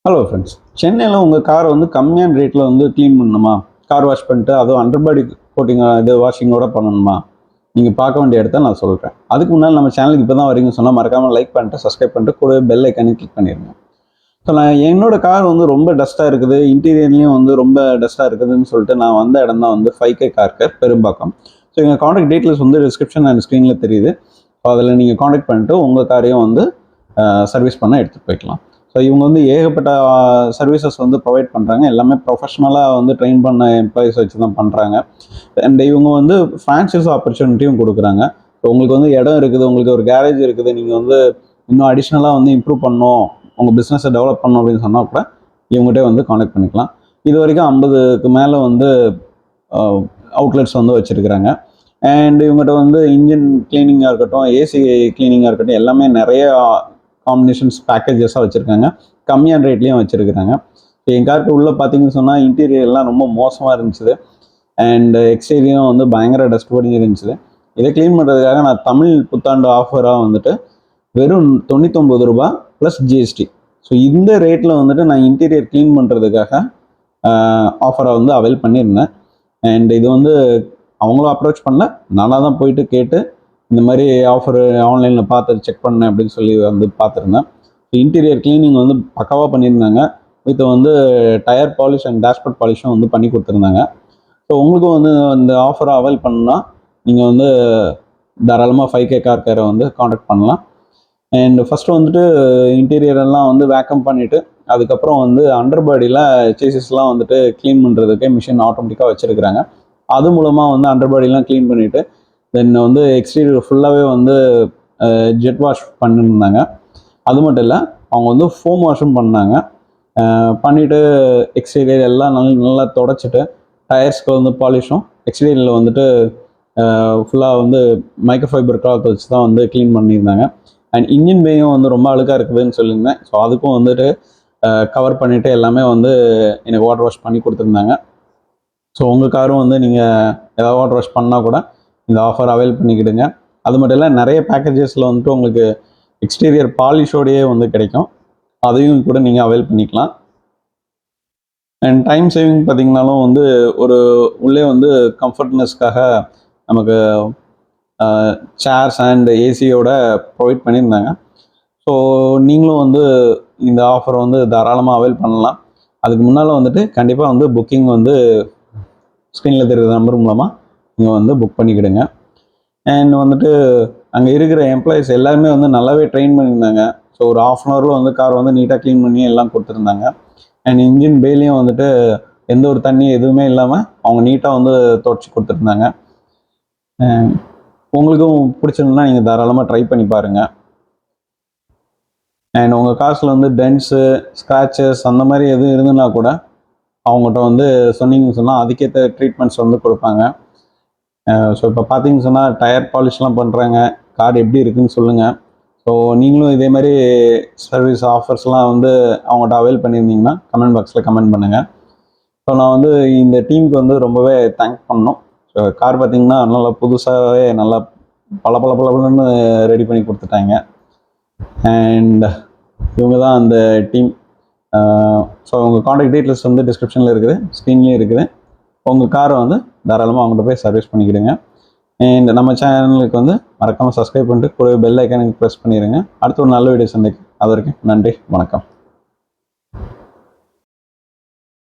Hello friends, சென்னையில் உங்கள் காரை வந்து கம்மியான ரேட்டில் வந்து க்ளீன் பண்ணணுமா? கார் வாஷ் பண்ணிட்டு அதுவும் அண்டர் பாடி கோட்டிங் இது வாஷிங்கோட பண்ணணுமா? நீங்கள் பார்க்க வேண்டிய இடத்த நான் சொல்கிறேன். அதுக்கு முன்னால் நம்ம சேனலுக்கு இப்போ தான் வரீங்கன்னு சொன்னால் மறக்காமல் லைக் பண்ணிட்டு சப்ஸ்கிரைப் பண்ணிட்டு கூட பெல் ஐக்கானே கிளிக் பண்ணிடுங்க. ஸோ நான் என்னோட கார் வந்து ரொம்ப டஸ்ட்டாக இருக்குது, இன்டீரியர்லேயும் வந்து ரொம்ப டஸ்ட்டாக இருக்குதுன்னு சொல்லிட்டு நான் வந்த இடம் தான் வந்து 5K car care Perumbakkam. So எங்கள் காண்டாக்ட் டீட்டெயில்ஸ் வந்து டிஸ்கிரிப்ஷன் அண்ட் ஸ்க்ரீனில் தெரியுது. ஸோ அதில் நீங்கள் காண்டாக்ட் பண்ணிட்டு உங்கள் காரையும் வந்து சர்வீஸ் பண்ண எடுத்துகிட்டு போய்க்கலாம். ஸோ இவங்க வந்து ஏகப்பட்ட சர்வீசஸ் வந்து ப்ரொவைட் பண்ணுறாங்க. எல்லாமே ப்ரொஃபஷ்னலாக வந்து ட்ரெயின் பண்ண எம்ப்ளாயிஸ் வச்சு தான் பண்ணுறாங்க. அண்ட் இவங்க வந்து ஃப்ரான்ச்சைஸ் ஆப்பர்ச்சுனிட்டியும் கொடுக்குறாங்க. ஸோ உங்களுக்கு வந்து இடம் இருக்குது, உங்களுக்கு ஒரு கேரேஜ் இருக்குது, நீங்கள் வந்து இன்னும் அடிஷ்னலாக வந்து இம்ப்ரூவ் பண்ணணும், உங்கள் பிஸ்னஸை டெவலப் பண்ணணும் அப்படின்னு சொன்னால் கூட இவங்ககிட்ட வந்து காண்டாக்ட் பண்ணிக்கலாம். இது வரைக்கும் 50க்கு மேலே வந்து அவுட்லெட்ஸ் வந்து வச்சுருக்கிறாங்க. அண்ட் இவங்ககிட்ட வந்து இன்ஜின் கிளீனிங்காக இருக்கட்டும், ஏசி கிளீனிங்காக இருக்கட்டும், எல்லாமே நிறைய காம்பினேஷன்ஸ் பேக்கேஜஸாக வச்சுருக்காங்க. கம்மியான ரேட்லேயும் வச்சுருக்குறாங்க. என் காருக்கு உள்ளே பார்த்தீங்கன்னு சொன்னால் இன்டீரியர்லாம் ரொம்ப மோசமாக இருந்துச்சு. அண்ட் எக்ஸ்டீரியரும் வந்து பயங்கர டஸ்ட் பண்ணி இருந்துச்சு. இதை க்ளீன் பண்ணுறதுக்காக நான் தமிழ் புத்தாண்டு ஆஃபராக வந்துட்டு வெறும் 99 ரூபா ப்ளஸ் ஜிஎஸ்டி. ஸோ இந்த ரேட்டில் வந்துட்டு நான் இன்டீரியர் க்ளீன் பண்ணுறதுக்காக ஆஃபரை வந்து அவைல் பண்ணியிருந்தேன். அண்ட் இது வந்து அவங்களும் அப்ரோச் பண்ணல, நானாக தான் போயிட்டு கேட்டு இந்த மாதிரி ஆஃபர் ஆன்லைனில் பார்த்து செக் பண்ணேன் அப்படின்னு சொல்லி வந்து பார்த்துருந்தேன். இன்டீரியர் கிளீனிங் வந்து பக்காவாக பண்ணியிருந்தாங்க. வித் வந்து டயர் பாலிஷ் அண்ட் டேஷ்போர்ட் பாலிஷும் வந்து பண்ணி கொடுத்துருந்தாங்க. ஸோ உங்களுக்கும் வந்து இந்த ஆஃபரை அவைல் பண்ணால் நீங்கள் வந்து தாராளமாக 5K கார் கேரை வந்து காண்டாக்ட் பண்ணலாம். அண்ட் ஃபஸ்ட்டு வந்துட்டு இன்டீரியரெல்லாம் வந்து வேக்கம் பண்ணிவிட்டு அதுக்கப்புறம் வந்து அண்டர் பாடியில் சேசிஸ்லாம் வந்துட்டு க்ளீன் பண்ணுறதுக்கு மிஷின் ஆட்டோமேட்டிக்காக வச்சுருக்குறாங்க. அது மூலமாக வந்து அண்டர் பாடிலாம் க்ளீன் பண்ணிவிட்டு தென் வந்து எக்ஸ்டீரியர் ஃபுல்லாகவே வந்து ஜெட் வாஷ் பண்ணியிருந்தாங்க. அது மட்டும் இல்லை, அவங்க வந்து ஃபோம் வாஷும் பண்ணாங்க. பண்ணிவிட்டு எக்ஸ்டீரியர் எல்லாம் நல்லா தொடச்சிட்டு டயர்ஸ்க்கு வந்து பாலிஷும் எக்ஸ்டீரியரில் வந்துட்டு ஃபுல்லாக வந்து மைக்ரோஃபைபர் கிளாத் வச்சு தான் வந்து க்ளீன் பண்ணியிருந்தாங்க. அண்ட் இன்ஜின் பேயும் வந்து ரொம்ப அழுக்காக இருக்குதுன்னு சொல்லியிருந்தேன். ஸோ அதுக்கும் வந்துட்டு கவர் பண்ணிவிட்டு எல்லாமே வந்து எனக்கு வாட்டர் வாஷ் பண்ணி கொடுத்துருந்தாங்க. ஸோ உங்கள் காரும் வந்து நீங்கள் ஏதாவது வாட்டர் வாஷ் பண்ணால் கூட இந்த ஆஃபர் அவைல் பண்ணிக்கிடுங்க. அது மட்டும் இல்லை, நிறைய பேக்கேஜஸில் வந்துட்டு உங்களுக்கு எக்ஸ்டீரியர் பாலிஷோடையே வந்து கிடைக்கும். அதையும் கூட நீங்கள் அவைல் பண்ணிக்கலாம். அண்ட் டைம் சேவிங் பார்த்திங்கனாலும் வந்து ஒரு உள்ளே வந்து கம்ஃபர்ட்னஸ்க்காக நமக்கு சேர்ஸ் அண்ட் ஏசியோட ப்ரொவைட் பண்ணியிருந்தாங்க. ஸோ நீங்களும் வந்து இந்த ஆஃபரை வந்து தாராளமாக அவைல் பண்ணலாம். அதுக்கு முன்னால் வந்துட்டு கண்டிப்பாக வந்து புக்கிங் வந்து ஸ்க்ரீனில் தெரிகிற நம்பர் மூலமாக நீங்கள் வந்து புக் பண்ணிக்கிடுங்க. அண்ட் வந்துட்டு அங்கே இருக்கிற எம்ப்ளாயிஸ் எல்லாருமே வந்து நல்லாவே ட்ரெயின் பண்ணியிருந்தாங்க. ஸோ ஒரு ½ அன் ஹவரில் வந்து கார் வந்து நீட்டாக க்ளீன் பண்ணி எல்லாம் கொடுத்துருந்தாங்க. அண்ட் இன்ஜின் பேலையும் வந்துட்டு எந்த ஒரு தண்ணி எதுவுமே இல்லாமல் அவங்க நீட்டாக வந்து துடைச்சி கொடுத்துருந்தாங்க. உங்களுக்கும் பிடிச்சிருந்தா நீங்கள் தாராளமாக ட்ரை பண்ணி பாருங்கள். அண்ட் உங்கள் காசில் வந்து டென்ட்ஸு, ஸ்க்ராச்சஸ் அந்த மாதிரி எதுவும் இருந்துன்னா கூட அவங்ககிட்ட வந்து சொன்னீங்கன்னு சொன்னால் அதுக்கேற்ற ட்ரீட்மெண்ட்ஸ் வந்து கொடுப்பாங்க. ஸோ இப்போ பார்த்தீங்கன்னு சொன்னால் டயர் பாலிஷ்லாம் பண்ணுறாங்க. கார் எப்படி இருக்குதுன்னு சொல்லுங்கள். ஸோ நீங்களும் இதே மாதிரி சர்வீஸ் ஆஃபர்ஸ்லாம் வந்து அவங்கள்ட்ட அவைல் பண்ணியிருந்தீங்கன்னா கமெண்ட் பாக்ஸில் கமெண்ட் பண்ணுங்கள். ஸோ நான் வந்து இந்த டீமுக்கு வந்து ரொம்பவே தேங்க் பண்ணணும். ஸோ கார் பார்த்திங்கன்னா நல்லா புதுசாகவே நல்லா பளபளன்னு ரெடி பண்ணி கொடுத்துட்டாங்க. அண்ட் இவங்க தான் அந்த டீம். ஸோ உங்கள் காண்டாக்ட் டீட்டெயில்ஸ் வந்து டிஸ்கிரிப்ஷனில் இருக்குது, ஸ்க்ரீன்லேயும் இருக்குது. உங்கள் காரை வந்து தாராளமாக அவங்கள்ட்ட போய் சர்வீஸ் பண்ணிக்கிடுங்க. அண்ட் நம்ம சேனலுக்கு வந்து மறக்காமல் சப்ஸ்கிரைப் பண்ணிட்டு கூட பெல் ஐக்கானுக்கு ப்ரெஸ் பண்ணிடுங்க. அடுத்து ஒரு நல்ல வீடியோ சந்திக்கும். அது வரைக்கும் நன்றி, வணக்கம்.